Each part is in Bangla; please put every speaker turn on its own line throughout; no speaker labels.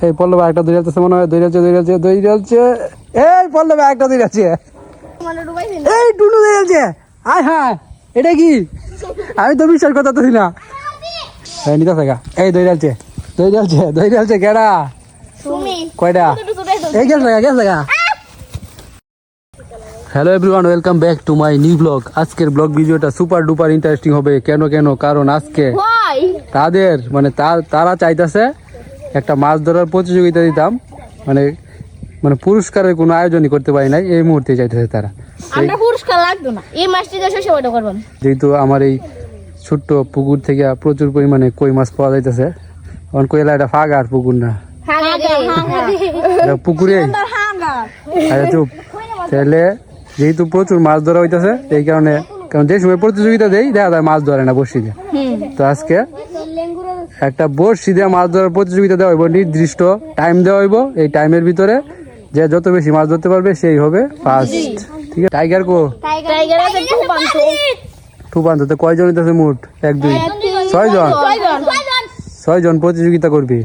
এই পল্লব একটা দই যাচ্ছে মনে হয়, দই যাচ্ছে। এই পল্লব একটা দই যাচ্ছে, এই টুনু দই যাচ্ছে। আয় হ্যাঁ, এটা কি? আমি তো বিশ্বাস করতেছি না। নিতে থাকা, এই দই যাচ্ছে কেডা? কয়টা? এই গেছে গা। Hello everyone, welcome back to my new blog. আজকের ব্লগ ভিডিওটা সুপার ডুপার ইন্টারেস্টিং হবে। কেন কারণ আজকে তাদের মানে তারা চাইতেছে একটা মাছ ধরার প্রতিযোগিতা দিতাম, মানে মানে পুরস্কারের কোনো আয়োজনই করতে পারি নাই, এই মুহূর্তে চাইতেছে তারা।
আমরা পুরস্কার লাগতো না, এই মাছটি দেশে সেবাটা করবেন।
যেহেতু আমার এই ছোট্ট পুকুর থেকে প্রচুর পরিমাণে কই মাছ পাওয়া যাইতেছে, কারণ কইলা এটা ফাগার পুকুর না, পুকুরে। আচ্ছা চুপ। তাহলে যেহেতু প্রচুর মাছ ধরা হইতেছে, এই কারণে, কারণ যে সময় প্রতিযোগিতা দেই দেখা যায় মাছ ধরে না বড়শি দিয়ে। তো আজকে একটা বড়শি দিয়ে মাছ ধরার প্রতিযোগিতা দেওয়া হইব, নির্দিষ্ট টাইম দেওয়া হইব। এই টাইমের ভিতরে যে যত বেশি মাছ ধরতে পারবে সেই হবে ফার্স্ট। ঠিক আছে? টাইগার কো টুপান্ত কয়জন হইতেছে মোট? 1 2 6 জন প্রতিযোগিতা করবে।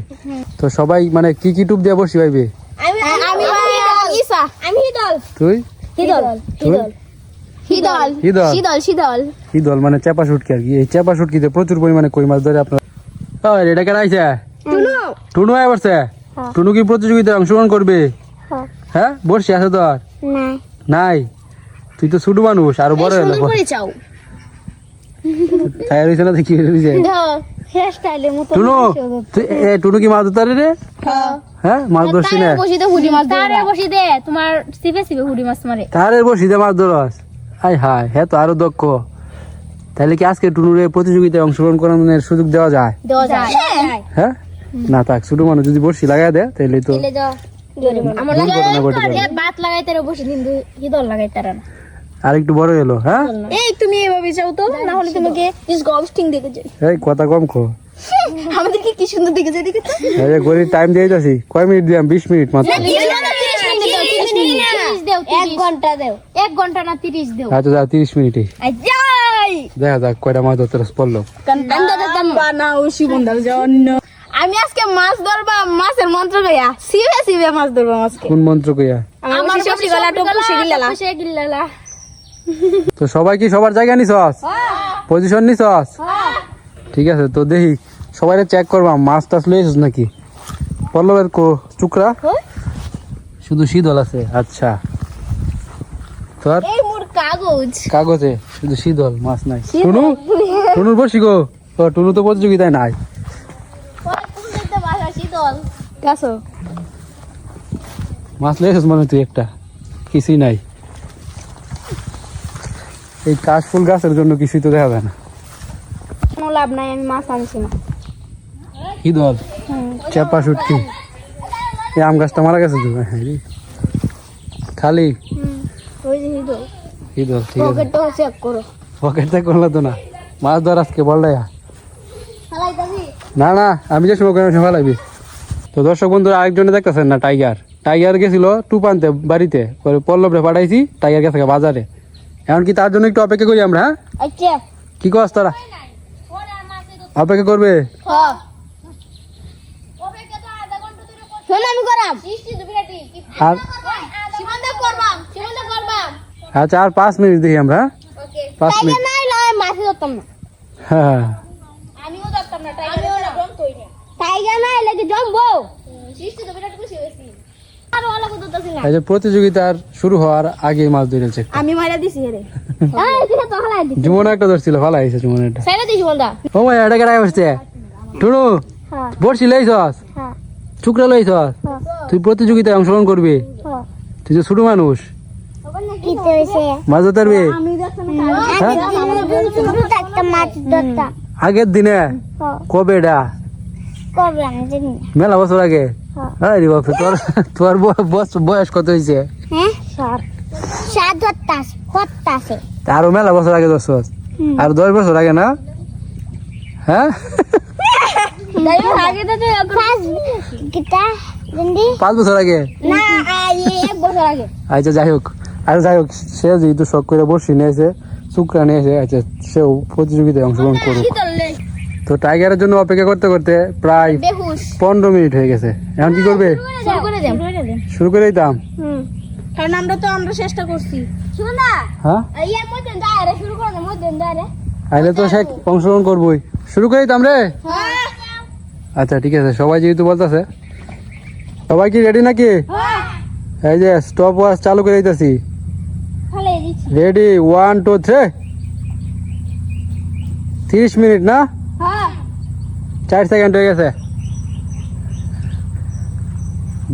তো সবাই মানে কি কি টুপ দিয়ে বসি পাইবে? তুই হিদল মানে চেপা শুটকি আর কি। এই চেপা শুটকিতে প্রচুর পরিমাণে কই মাছ ধরে আপনার। এটা কেন আইছে? টুনু আয় বসছে। টুনু কি প্রতিযোগিতায় অংশগ্রহণ করবে? হ্যাঁ, বসছি আছে তো আর নাই। তুই তো ছোট মানুষ, আরো বড় হলো। না দেখি টুনু কি মাছ ধরতে রে? হ্যাঁ, মাছ ধরছি না। তারের বসিতে মাছ ধরস? আয় হায়, হ্যাঁ তো আরো দক্ষ। তাহলে কি আজকে টুনুরে প্রতিযোগিতায় অংশগ্রহণ করানোর সুযোগ দেওয়া যায়? হ্যাঁ না থাক, ছোট মানুষ যদি বসি লাগাই দেয় তাহলে তো আর একটু বড় হলো। হ্যাঁ,
তুমি এভাবে চাও তো, না হলে তোমাকে দেখে যাই।
এই কথা কম খো,
আমাদেরকে কি সুন্দর দেখে যাই। দেখে
এই গড়ি টাইম দিয়ে যাচ্ছি। কয় মিনিট দিলাম? 20 মিনিট মাত্র।
1 ঘন্টা দেও, 1 ঘন্টা না 30 দেও।
আচ্ছা যা, 30 মিনিটে দেখা যাক কয়টা মাছ ধরতে পড়লো।
আমি আজকে মাছ ধরবা, মাছের মন্ত্র কইয়া সিবে মাছ ধরবা। মাছকে
কোন মন্ত্র কইয়া?
আমার শশী গলা তো পুষে গিল্লালা।
তো সবাই কি সবার জায়গা নিছস? পজিশন নিছস? ঠিক আছে, তো দেখি সবাই চেক করবা মাছ টাছ লইছস নাকি। পল্লবের কো চুকরা শুধু শীতল আছে। আচ্ছা, তোর
এই মোর
কাগজে শুধু শীতল, মাছ নাই। টুনুর বসি গো। টুনু তো প্রতিযোগিতায় নাই। মাছ লইছস মানে তুই একটা? কিছুই নাই। এই কাশফুল গাছের জন্য কিছুই তো দেখা যায় না।
কোনো লাভ নাই, আমি মাছ আনছি না।
হিদল চেপা শুটকি। এই আম গাছটা মারা গেছে তো খালি হিদল। ঠিক আছে, পকেট চেক করলে তো না। মাছ ধর আজকে বললাই না না, আমি যে সময় ফেলাইবি। তো দর্শক বন্ধুরা, আরেকজনে দেখতেছেন না, টাইগার গেছিল টুপ আনতে বাড়িতে, পল্লবরে পাঠাইছি, টাইগার গেছে বাজারে। এখন কি তার জন্য একটু অপেক্ষা করি আমরা? হ্যাঁ, কি কস তোরা? অপেক্ষা করবে? আচ্ছা, আর 5 মিনিট দেখি আমরা। 5 মিনিট। হ্যাঁ, প্রতিযোগিতার শুরু হওয়ার আগে মাছ ধরেছে।
আমি মারা দিছি রে।
জীবন একটা ধরছিল, ভালো হয়েছে জীবন এটা। ও ভাই, এটা কেটে বসছে। টুনু বড়শি লইছস? চুকরা লইছস? তুই প্রতিযোগিতায় অংশগ্রহণ করবি? তুই তো ছোট মানুষ, মাছ ধরতে পারবি? আগের দিনে? কবে এটা? মেলা বছর আগে? তোর বয়স কত হয়েছে? আরো মেলা বছর আগে ধরছস? আর 10 বছর আগে না? হ্যাঁ, 5 বছর আগে। আচ্ছা যাই হোক, সে যেহেতু শখ করে বসি নিয়েছে, চুকরা নিয়েছে, আচ্ছা সেও প্রতিযোগিতায় অংশগ্রহণ করুক। তো টাইগারের জন্য অপেক্ষা করতে করতে প্রায় 15 মিনিট হয়ে গেছে, এখন কি করবে?
শুরু করে দেন।
শুরু করে দিতাম।
কারণ আমরা চেষ্টা করছি। শুনো না,
হ্যাঁ,
ইয়ার মধ্যে দাঁড়ে শুরু করে দেন, মধ্যে দাঁড়ে।
আইলে তো সে অংশগ্রহণ করবোই। শুরু করে দিতাম রে।
হ্যাঁ
আচ্ছা ঠিক আছে, সবাই যেহেতু বলতেছে, সবাই কি রেডি নাকি? এই যে স্টপ ওয়াচ চালু করে দিতেছি।
ভালো দিছি।
রেডি, 1 2 3। 30 মিনিট না,
হ্যাঁ
4 সেকেন্ড হয়ে গেছে।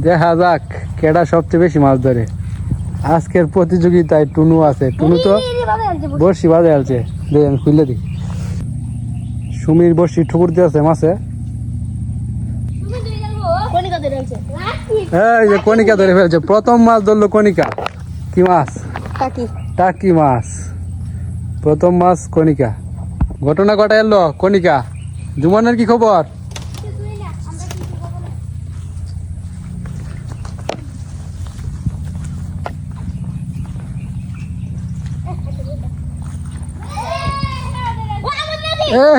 দেখা যাক কেডা সবচেয়ে বেশি মাছ ধরে। আজকের প্রতিযোগিতায় টুনু আছে। টুনু তো বড়শি বাজে আছে, দেখি আমি খুলে দিই। সুমির বড়শি ঠুকুর দিয়ে আছে মাছে।
কোনি কত রয়েছে?
এই যে কনিকা ধরে ফেলছে, প্রথম মাছ ধরলো কনিকা। কি মাছ?
কাকি।
টাকি মাছ। প্রথম মাছ কনিকা। ঘটনা ঘটা এলো কনিকা। জুমনের কি খবর?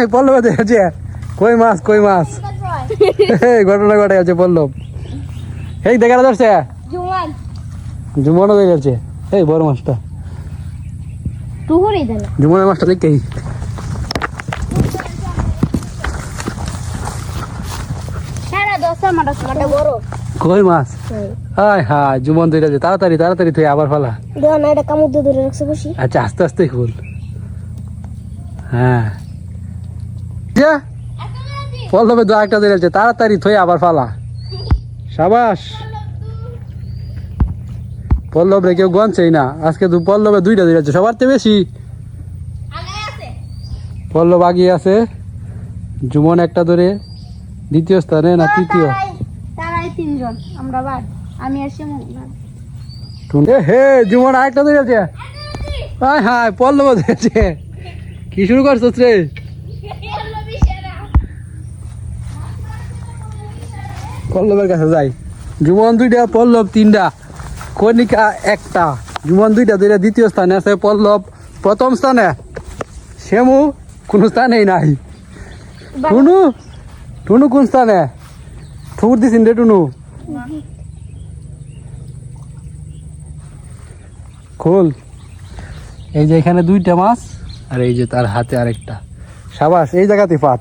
এই পল্লব দেখেছে, কই মাছ কই মাছ। এই ঘটনা ঘটে গেছে পল্লব। এই দেখা যাচ্ছে
জুমান
জুমনও দেখে যাচ্ছে। এই বড় মাছটা,
টুহুরি দেন।
জুমনের মাছটা দেখেই।
হ্যাঁ দোস্ত মাটা বড়।
কই মাছ? হাই হাই, জুমন ধরে আছে। তাড়াতাড়ি তাড়াতাড়ি তুই আবার ফালা।
দেন এটা কামুদ ধরে রাখছে বসি।
আচ্ছা আস্তে আস্তে খুল। হ্যাঁ যে পল্লবে দু একটা ধরে আছে, তাড়াতাড়ি থই আবার ফালা। সাবাস পল্লব রে, কেউ গনছেই না আজকে। পল্লবে 2টা ধরে আছে, সবার চেয়ে বেশি পল্লব আগিয়ে আছে। জুমন একটা ধরে দ্বিতীয় স্থানে না তৃতীয়?
তারাই 3 জন, আমরা বাদ। আমি আর শিমুল।
হে জুমন আরেকটা ধরে আছে। হাই হাই পল্লব ধরেছে। কি শুরু করছিস রে? পল্লবের কাছে যাই। জুমন 2টা, পল্লব 3টা, কনিকা 1টা। জুমন 2টা ধরে দ্বিতীয় স্থানে আছে, পল্লব প্রথম স্থানে। শ্যামু কোন স্থানেই নাই। টুনু টুনু কোন স্থানে? ঠুকুর দিছিন রে টুনু। খোল। এই যে এখানে 2টা মাছ, আর এই যে তার হাতে আরেকটা। সাবাস, এই জায়গাতে পাত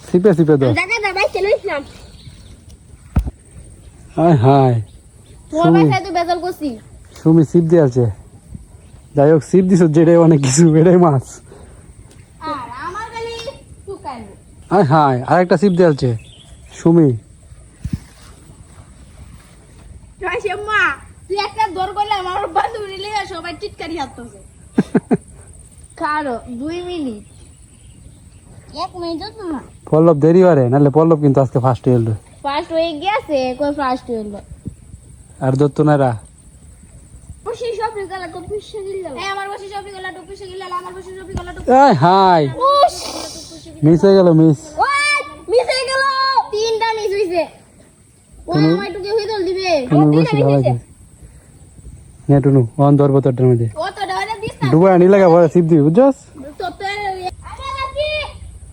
সিপে সিপে দো।
জায়গা দাবাই চলেছিলাম।
হাই হাই,
তোমার বাসায় তো বেজাল করছি।
সুমি সিপ দিয়ে আছে। যাই হোক, সিপ দিছ যেটাই অনেক কিছু, এটাই মাছ।
আর আমার খালি শুকাইলো।
হাই হাই, আরেকটা সিপ দিয়ে আছে সুমি।
রাইছে মা, তুই একটা দর করলে আমার বান্ধবী নিলে সবাই টিটকারি হাঁটতেছে। কারো 2 মিনিট 1 মিনিট তো না।
পল্লব দেরি করে, নাহলে পল্লব কিন্তু আজকে ফার্স্ট হইল।
ফার্স্ট হয়ে গেছে, কই ফার্স্ট হইলো?
আর দত্ত নারা
বসি সব গলা তো পিছে গিল। এই আমার বসি সব গলা তো পিছে গিল, আমার বসি সব গলা তো।
হাই হাই,
উস
মিস হয়ে গেল, মিস।
ওই মিস হয়ে গেল। 3টা মিস হইছে। ওই আমায় টুকে হই দল দিবে।
টুনু বসে ভালো আছে। নে টুনু অন ধর বোতলটার মধ্যে
ও তো ডরে দিস না।
ডুবা আনি লাগা বড় সিপ দিবি, বুঝছস?
তো তো আরে বাকি।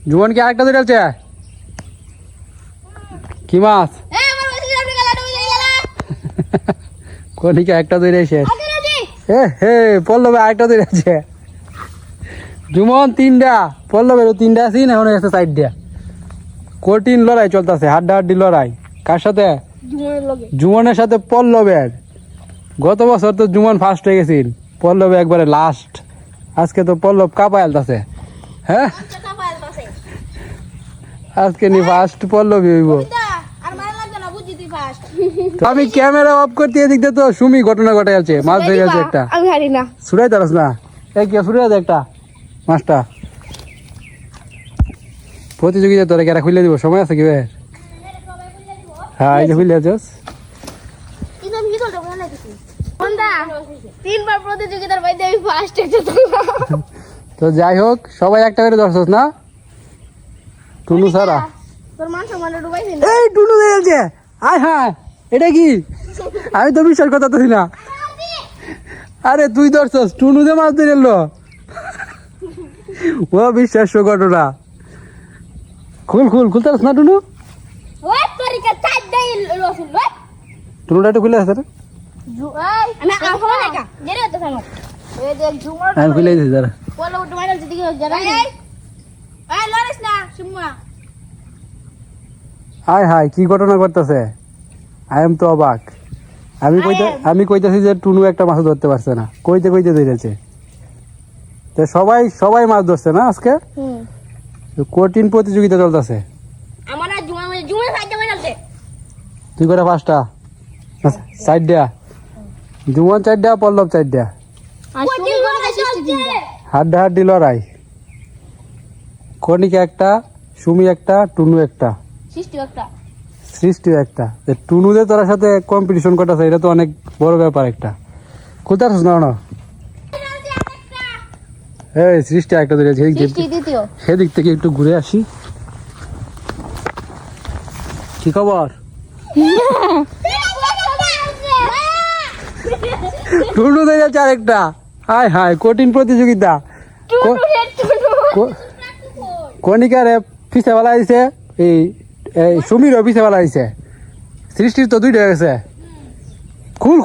জুমন কি আরেকটা ধরে আছে? কি মাছ?
এই আমার বসি সব গলা তো পিছে গেল।
কনিকা একটা ধরে এসে।
আগে রাজি।
হে পল্লবে আরেকটা ধরে আছে। জুমন 3টা, পল্লবেরও 3টা আছে না, এখন আছে 4টা। কঠিন লড়াই চলতেছে, হাড্ডাহাড্ডি লড়াই। কার সাথে?
জুমের লগে।
জুমনের সাথে পল্লবের। গত বছর তো জুমন ফার্স্ট হয়ে গেছিল, পল্লবে একবারে লাস্ট। আজকে তো পল্লব কাঁপায় আলতাছে। হ্যাঁ,
টাকা পাইল পাশে।
আজকে নি ফার্স্ট পল্লবী হইব।
দা আর মারা লাগবে না, বুঝি তুই ফার্স্ট।
তো আমি ক্যামেরা অফ করতে এদিক দিয়ে তো সুমি ঘটনা ঘটে আছে, মাছ ধরে আছে একটা।
আমি হারি না।
ছুড়াই তারস না, এই কে ছুড়ে আছে একটা মাছটা। প্রতিযোগিতা তোরা কেরা খুলে দিব, সময় আছে কি ভাই? হ্যাঁ, এই যে খুলে আছিস।
কিন্তু আমি কি করতে মনে লাগছে। বন্ধা 3বার প্রতিযোগিতার বাইরে আমি ফার্স্ট হইতে তো।
তো যাই হোক, সবাই একটা করে ধরছস না? টুনু সারা।
তোর মান সম্মান ডুবাইছিস।
এই টুনু দেখছে। আয় হ্যাঁ, এটা কি? আমি তো বিশ্বাস কথা তো না। আরে তুই ধরছস, টুনু যে মাছ ধরে এলো। ও বিশ্বাস ঘটনা। খুলতে না টুনু।
ওই থেকে চার দেই রসুন লই
টুনুটা একটু খুলে আছে রে
আমি আফা লাগা জেরে তো সামনে এই যে ঝুমর
আমি খুলে দিছি দাঁড়া
বলো উঠে মারা যদি জরা এই লরিস না সুম্মা
হায় হায় কি ঘটনা করতেছে আই এম তো অবাক আমি কইতাছি যে টুনু একটা মাছ ধরতে পারছে না কইতে কইতে ধরেছে তো সবাই মাছ ধরছে না আজকে তো কঠিন প্রতিযোগিতা চলতেছে
আমার ঝুমর সাইডে বানাতে
তুই করে 5টা 4টা জুমন 4টা পল্লব 4টা
আর শুনি করে সৃষ্টি দিন
হাড্ডাহাড্ডি লড়াই কনিকা একটা সুমি একটা টুনু একটা
সৃষ্টি একটা
সৃষ্টি একটা টুনুদের তোর সাথে কম্পিটিশন করতেছে এটা তো অনেক বড় ব্যাপার একটা কোথায় আছিস না এই সৃষ্টি একটা ধরে
সৃষ্টি দ্বিতীয়
সেদিক থেকে একটু ঘুরে আসি কি খবর টুনু ধরে আছে আরেকটা হায় হায় কঠিন প্রতিযোগিতা কনিকারে পিছে বেলা দিছে এই সুমিরও পিছে বেলা দিছে সৃষ্টির তো 2টা হয়ে গেছে খুল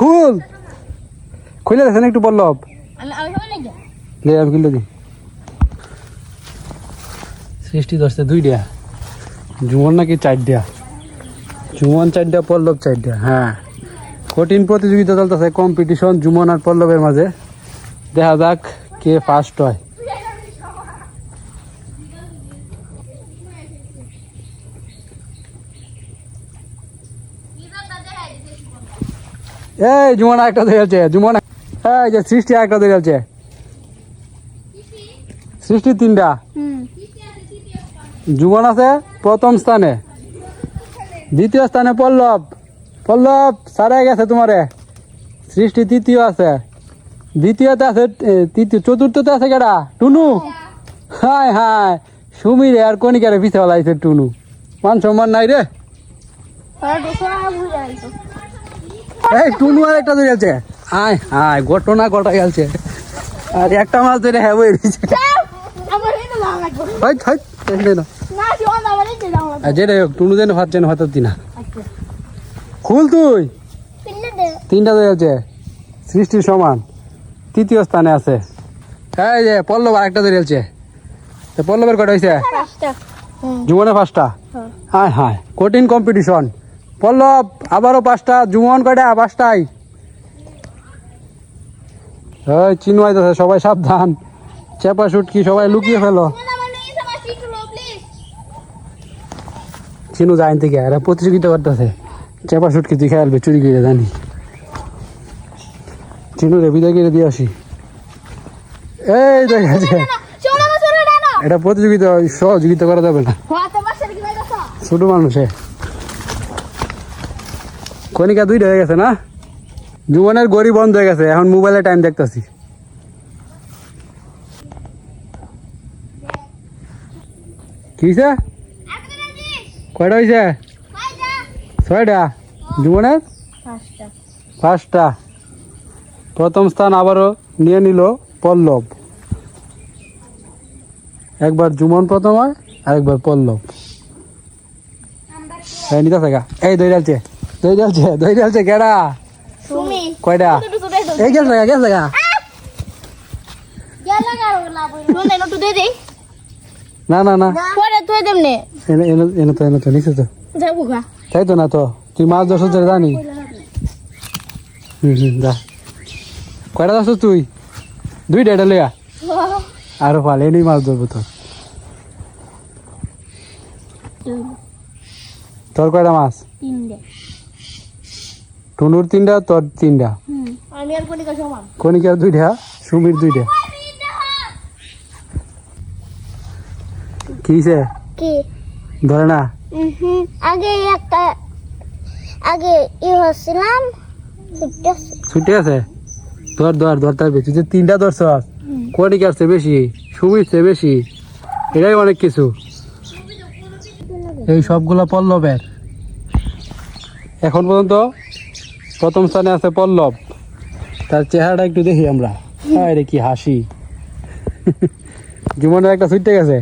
খুলে দেখেন একটু পল্লব
আমি সবাই নাই
লে আমি খুলে দিই সৃষ্টি ধরছে 2টা জুমন নাকি 4টা জুমন 4টা পল্লব 4টা হ্যাঁ কঠিন প্রতিযোগিতা চলতেছে কম্পিটিশন জুমন আর পল্লবের মাঝে দেখা যাক কে ফার্স্ট হয় এই জুমন একটা ধরে আছে জুমন এই যে সৃষ্টি একটা ধরে আছে সৃষ্টি 3টা জুমন আছে প্রথম স্থানে দ্বিতীয় স্থানে পল্লব সারা গেছে তোমারে সৃষ্টি তৃতীয় আছে দ্বিতীয়তে আছে চতুর্থতে আছে কেডা টুনু হায় হায় সুমিরে আর কনিকারে পিছে ফেলাইছে টুনু মান সম্মান নাই রে এই টুনু আর একটা ধরে আছে আয় হায় ঘটনা ঘটা গেছে আর একটা মাছ ধরে হ্যাঁ বই রয়েছে যেটা হোক টুনু যেন ভাত যেন ভাত দিনা খুল তুই 3টা ধরে আছে সৃষ্টির সমান তৃতীয় স্থানে আছে এই যে পল্লব আর একটা ধরে আছে পল্লবের কটা হয়েছে জুমনে 5টা হায় হায় কঠিন কম্পিটিশন পল্লব আবারও 5টা জুমন কয়টা 5টাই ওই চিনু আইতাছে সবাই সাবধান চেপা শুটকি সবাই লুকিয়ে ফেলো চিনু যাইন থেকে এরা প্রতিযোগিতা করতেছে চেপা শুটকি তুই খেয়ালবে চুরি করে জানি চিনু রে বিদায় করে দিয়ে আসি এই দেখা আছে এটা প্রতিযোগিতা সহযোগিতা করা যাবে না ছোট মানুষে কনিকা 2টা হয়ে গেছে না জুমনের গড়ি বন্ধ হয়ে গেছে এখন মোবাইলে টাইম দেখতেছি কি হয়েছে কয়টা হয়েছে 6টা জুমনের 5টা প্রথম স্থান আবারও নিয়ে নিল পল্লব একবার জুমন প্রথম হয় আরেকবার পল্লব নিতে থাকা এই দই ডালছে কেডা কয়টা এই গেল লাগা না এনে তো নিচে তো তাই তো না তো তুই মাছ ধরছ জানি যা কয়টা ধরছ তুই 2টা এটা লেগা আরো ভালো এনেই মাছ ধরবো তোর কয়টা মাছ টুনুর 3টা তোর 3টা কনিকার 2টা সুমির 2টা কিছে ধরে না
আগে হচ্ছিলাম
ছুটে আছে ধরতে হবে তুই যে 3টা ধরছ কনিকার চেয়ে বেশি সুমির চেয়ে বেশি এটাই অনেক কিছু এই সবগুলা পল্লবের এখন পর্যন্ত প্রথম স্থানে আছে পল্লব তার চেহারাটা একটু দেখি আমরা আরে কি হাসি জুমনের একটা ছুটে গেছে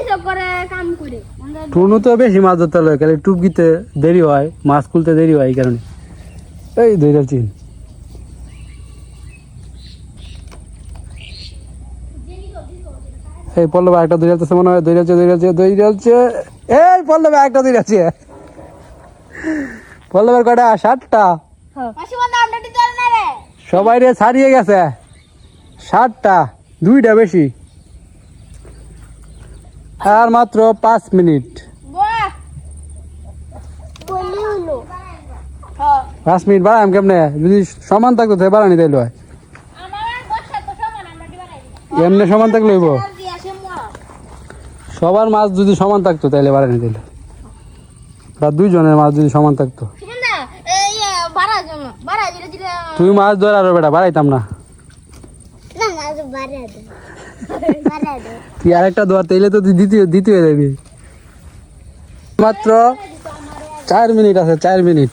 এসব করে কাম করে
টুনু তো বেশি মাছ ধরতে হয়, খালি টুপ দিতে দেরি হয়, মাছ খুলতে দেরি হয়, এই কারণে। এই দইরা চিন এই পল্লব একটা দই যাচ্ছে মনে হয়, দই যাচ্ছে। এই পল্লব একটা দই যাচ্ছে। পল্লবের কটা 7টা,
মাসি বন্ধ আপডেট চল না রে
সবাই রে ছাড়িয়ে গেছে 7টা, 2টা বেশি। আর মাত্র 5 মিনিট।
বাহ বলি হলো
5 মিনিট বাড়াম কেমনে? যদি সমান থাকতো তাহলে বাড়ানি তাইলে হয়,
আমার বর্ষা তো সমান আমরা দিবা নাই
এমনি সমান থাকলে হইব।
দি আসে মা
সবার মাছ যদি সমান থাকতো তাহলে বাড়ানি দিল, বা 2 জনের মাছ যদি সমান থাকতো।
সুমন্দা এই বাড়া দিলে দিলে
তুই মাছ ধর আর বেটা বাড়াইতাম না।
না না বাড়া দে বাড়া দে
তুই আরেকটা ধর তাইলে তো তুই দ্বিতীয় যাবি। মাত্র 4 মিনিট আছে, 4 মিনিট,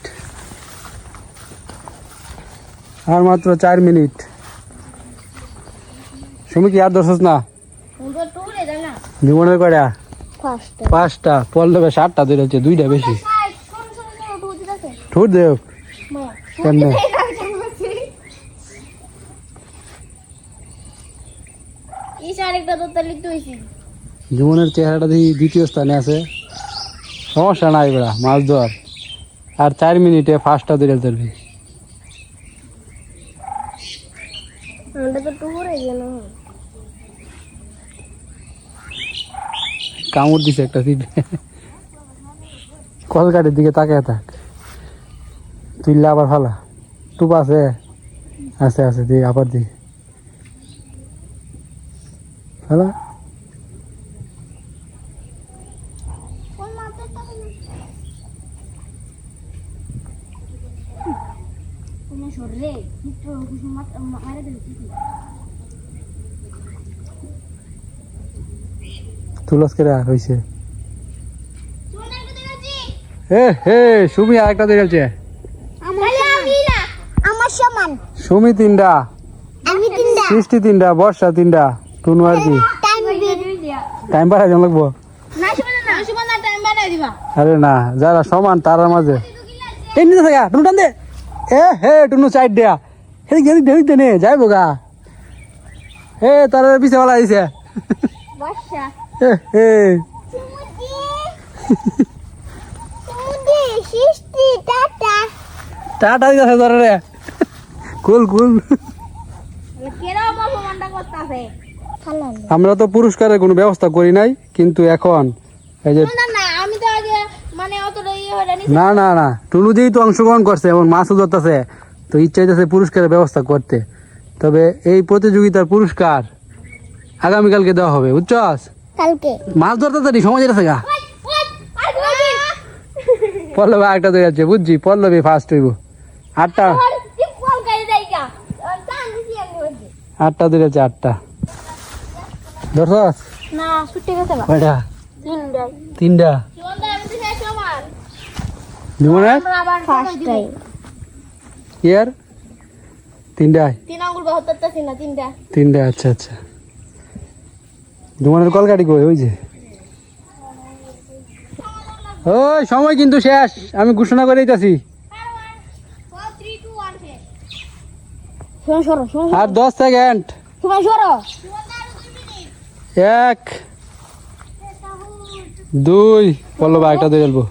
আর মাত্র 4 মিনিট। সুমি কি আর ধরছস না?
তো টুলে দে না
জীবনের কয়টা?
ফার্স্ট
5টা। পল্লবে 7টা ধরেছে, 2টা বেশি।
কোন টু দিতেছে
ঠুট দেব
মা
কেমনে?
এই আরেকটা তো তালি তুইছি
জীবনের চেহারাটা দেখি দ্বিতীয় স্থানে আছে, সমস্যা নাই বেড়া, মাছ ধর। আর 4 মিনিটে 5টা ধরে ধরবি।
আমরা তো টুরে গেল
কামড় দিছে একটা সিট। কলকাটের দিকে তাকায় থাক, তুইলে আবার ফালা। টুপ আছে? আছে আছে, দি আবার দি ফালা।
কোন মাপে তাকে তুমি সররে মিত্র কুসুমাত মারে দিছি
তুলস করে হয়েছে।
সোনা কত গেছি
হে হে, সুমি আর একটা ধরেছে।
আমি না আমার সমান
সুমি 3টা,
আমি তিনটা
সৃষ্টি 3টা, বর্ষা 3টা, টুনু আর কি।
টাইম দিয়া
টাইম বাড়াই লাগবো?
না সুমনা টাইম বাড়াই দিবা
আরে না, যারা সমান তারার মাঝে এই নিতে থাকা। টুনু টান দে। এ হে, টুনু সাইড দেয়া, হেদিক হেদিক হেদিক দে নে যাইবো গা। হে তারা পিছে বলা দিছে।
বর্ষা
হে হে,
মুদি সৃষ্টি টাটা
টাটা দিতেছে তোর রে। কুল কুল।
কেরা বাবু মন্ডা করতেছে খালালে
আমরা তো পুরস্কারের কোনো ব্যবস্থা করি নাই, কিন্তু এখন এই যে
না না আমি তো আগে মানে অতটা ইয়ে হয়ে জানি
না না না, টুনু যেহেতু অংশগ্রহণ করছে এবং মাছও ধরতেছে, তো ইচ্ছা হইতেছে পুরস্কারের ব্যবস্থা করতে। তবে এই প্রতিযোগিতার পুরস্কার আগামীকালকে দেওয়া হবে, বুঝছস?
কালকে
মাছ ধরতে তারি সময় যেতেছে গা। পল্লবী একটা ধরে যাচ্ছে, বুঝছি, পল্লবী ফার্স্ট হইব। 8টা ধরে যাচ্ছে, 8টা ধরছস?
না ছুটে গেছে বা
কয়টা?
তিনটাই
3টা। জীবনের
ফার্স্ট টাইম
ইয়ার 3টায়?
3 আঙ্গুল 72টা ছিল 3টা
3টা, আচ্ছা আচ্ছা। জীবনের কলকাটি কই? ওই যে। ওই সময় কিন্তু শেষ, আমি ঘোষণা করে দিতেছি।
শোনো সরো শোনো
আর 10 সেকেন্ড।
তোমার সরো
1 2, পল্লব একটা ধরে ফেলবো।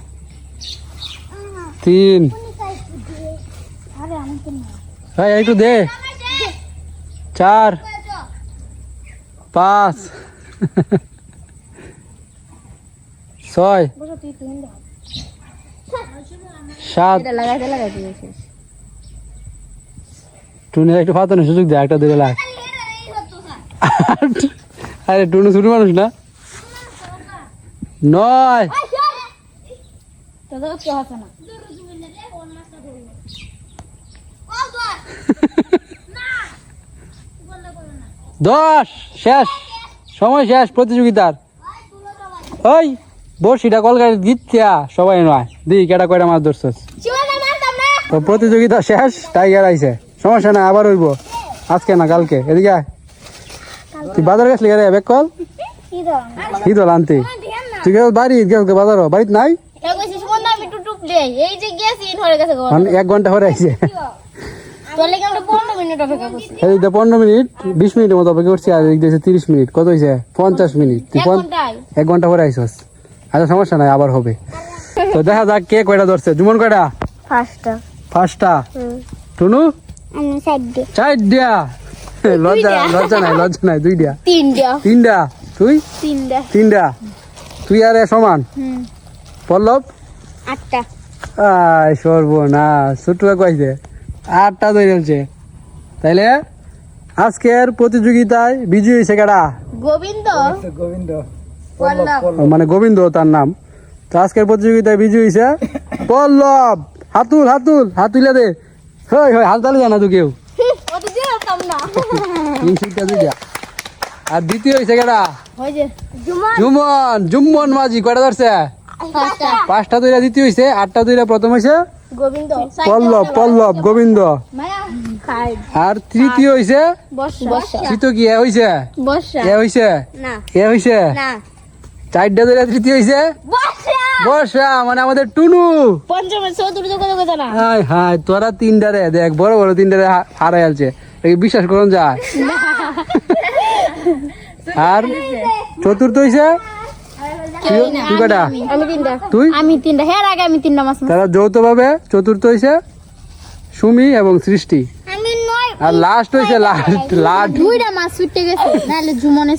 3,
আরে আমি তো না
ভাই একটু দে। 4, 5, 6,
বসো তুই তিন দাও
7।
এটা লাগাইতে শেষ
টুনে একটু ফাতানোর সুযোগ দে, একটা ধরে লাগ। 8, আরে টুনু ছোট মানুষ না। 9,
তোদের কি হচ্ছে না
10, শেষ, সময় শেষ প্রতিযোগিতার। ওই বর্ষিটা কলকাতা দিচ্ছা সবাই নয়, দি কেটা কয়টা মাছ ধরছস। তো প্রতিযোগিতা শেষ, টাইগার আইছে, সমস্যা না, আবার হইব, আজকে না কালকে। এদিকে আয়। তুই বাজার গেছলি রে, ব্যাক কল। কি দল আনতে তুই গেছ বাড়ি গেছ বাজার বাড়িতে নাই
আমি টুটুপ দেই এই যে গেছি ধরে গেছে গো
মানে 1 ঘন্টা পরে আইছে
তোলে কি আমরা 15 মিনিট অপেক্ষা করছি
এই যে 15 মিনিট 20 মিনিটের মতো অপেক্ষা করছি আর এই যে 30 মিনিট কত হইছে 50 মিনিট তুই 1 ঘন্টা পরে আইছস আচ্ছা সমস্যা নাই আবার হবে তো দেখা যাক কে কয়টা ধরছে জুমন কয়টা ফার্স্টটা টুনু
আমি সাইডে
4টা লজ্জা নাই 2টা 3টা তুই 3টা তুই আর এ সমান পল্লব
8টা
আয় সর্বনাশ ছোট্ট কইছে 8টা ধরেছে তাইলে আজকের প্রতিযোগিতায় বিজয়ী হয়েছে কেডা
গোবিন্দ
মানে গোবিন্দ তার নাম তো আজকের প্রতিযোগিতায় বিজয়ী হয়েছে পল্লব হাতুলে দে হয় হাত তালে জানা তো কেউ
ওটা দিয়ে কাম না
এই সিটটা দুইটা আর দ্বিতীয় হয়েছে কেডা
ওই যে জুমন
জুম্মন মাঝি কয়টা ধরছে 5টা দুইটা দ্বিতীয় হয়েছে 8টা দুইটা প্রথম হয়েছে
গোবিন্দ
পল্লব গোবিন্দ
মায়া খাই
আর তৃতীয় হয়েছে
বর্ষা
তৃতীয় কি এ হয়েছে এ হয়েছে
না
এ হয়েছে
না
4টা দুইটা তৃতীয় হয়েছে বর্ষা মানে আমাদের টুনু
পঞ্চমের চতুর্থ কত কথা না
হাই তোরা 3টা রে দেখ বড় 3টা রে হারাই আলছে বিশ্বাস করুন যায় আর চতুর্থ হয়েছে তুই কটা
আমি তিনটা হ্যাঁ আগে আমি তিনটা মাছ
তারা যৌথ ভাবে চতুর্থ হয়েছে সুমি এবং সৃষ্টি
আমি নয়
আর লাস্ট হয়েছে লাস্ট
দুইটা মাছ ছুটে গেছে নালে জুমনে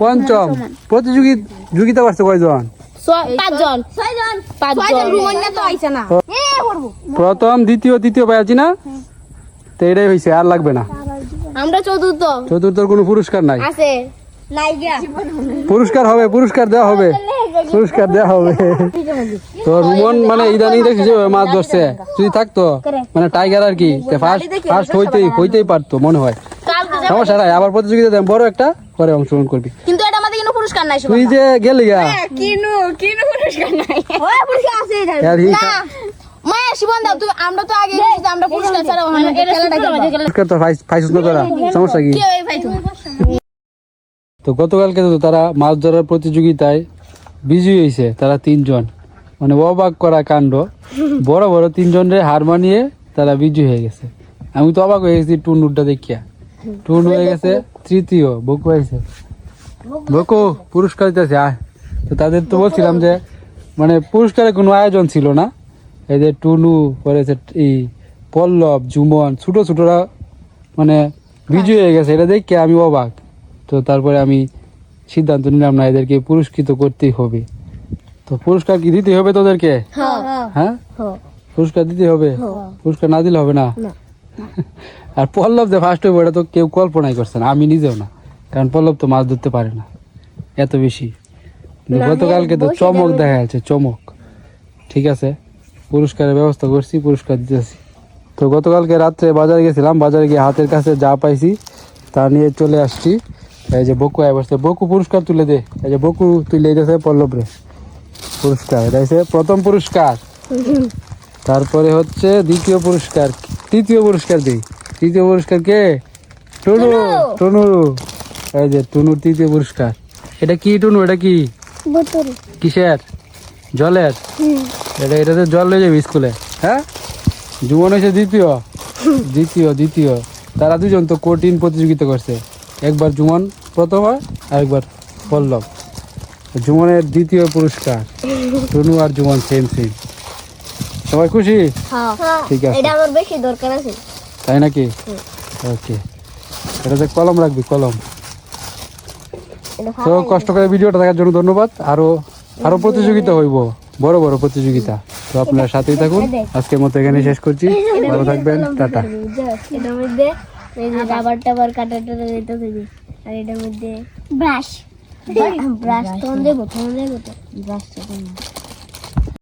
পঞ্চম প্রতিযোগিতা করছে কয়জন
5জন রুমন্না তো আইছে না
প্রথম দ্বিতীয় তৃতীয় পাইছি না তো এটাই হয়েছে আর লাগবে না
আমরা
চতুর্থর কোনো পুরস্কার নাই
আছে নাই গিয়া
পুরস্কার দেওয়া হবে তো রুমন মানে ইদানিং দেখছি মাছ ধরছে যদি থাকতো মানে টাইগার আর কি ফার্স্ট হইতেই পারতো মনে হয় সমস্যা নাই আবার প্রতিযোগিতা দেন বড় একটা পরে অংশগ্রহণ করবি
কিন্তু এটা আমাদের কোনো পুরস্কার নাই
তুই যে গেলি গা
কিনো পুরস্কার নাই ওই পুরস্কার আছে না মায়া শিবন দাও তুমি আমরা তো আগে গেছি আমরা পুরস্কার ছাড়া
পুরস্কার তো পাইছিস না তোরা সমস্যা কি তো গতকালকে তো তারা মাছ ধরার প্রতিযোগিতায় বিজয়ী হয়েছে তারা 3 জন মানে অবাক করা কাণ্ড বড় 3 জনের হার মানিয়ে তারা বিজয়ী হয়ে গেছে আমি তো অবাক হয়ে গেছি টুনুরটা দেখিয়া টুনু হয়ে গেছে তৃতীয় বকু হয়েছে বকু পুরস্কার দিতেছে তো তাদের তো বলছিলাম যে মানে পুরস্কারের কোনো আয়োজন ছিল না এই যে টুনু করেছে এই পল্লব জুমন ছোটরা মানে বিজয়ী হয়ে গেছে এটা দেখে আমি অবাক তো তারপরে আমি সিদ্ধান্ত নিলাম না এদেরকে পুরস্কৃত করতেই হবে তো পুরস্কার কি দিতে হবে তোদেরকে হ্যাঁ পুরস্কার দিতে হবে পুরস্কার না দিলে হবে না আর পল্লব যে ফার্স্ট হবে ওটা তো কেউ কল্পনাই করছে না আমি নিজেও না কারণ পল্লব তো মাছ ধরতে পারে না এত বেশি গতকালকে তো চমক দেখা যাচ্ছে চমক ঠিক আছে পুরস্কারের ব্যবস্থা করছি পুরস্কার দিতেছি তো গতকালকে রাত্রে বাজারে গেছিলাম বাজারে গিয়ে হাতের কাছে যা পাইছি তা নিয়ে চলে আসছি এই যে বকু বসছে বকু পুরস্কার তুলে দে এই যে বকু তুলে দিতেছে পল্লব রে পুরস্কার এটা হচ্ছে প্রথম পুরস্কার তারপরে হচ্ছে দ্বিতীয় পুরস্কার তৃতীয় পুরস্কার দিই তৃতীয় পুরস্কার কে টুনু এই যে টুনুর তৃতীয় পুরস্কার এটা কি টুনু এটা কি কিসের জলের এটাতে জল লয়ে যাবি স্কুলে হ্যাঁ জুমন হয়েছে দ্বিতীয় তারা 2 জন তো কঠিন প্রতিযোগিতা করছে একবার জুমন প্রথম হয় আর একবার পল্লব জুমনের দ্বিতীয় পুরস্কার টুনু আর জুমন সেম সবাই খুশি ঠিক আছে
এটা আমার বেশি দরকার আছে
তাই নাকি ওকে এটাতে কলম রাখবি কলম তো কষ্ট করে ভিডিওটা দেখার জন্য ধন্যবাদ আরো প্রতিযোগিতা হইব বড় প্রতিযোগিতা তো আপনারা সাথেই থাকুন আজকের মতো এখানে শেষ করছি ভালো থাকবেন টাটা
এটার মধ্যে এই যে রাবার কাটাটা দিতে হবে আর এটার মধ্যে ব্রাশ তো দেবো ব্রাশটা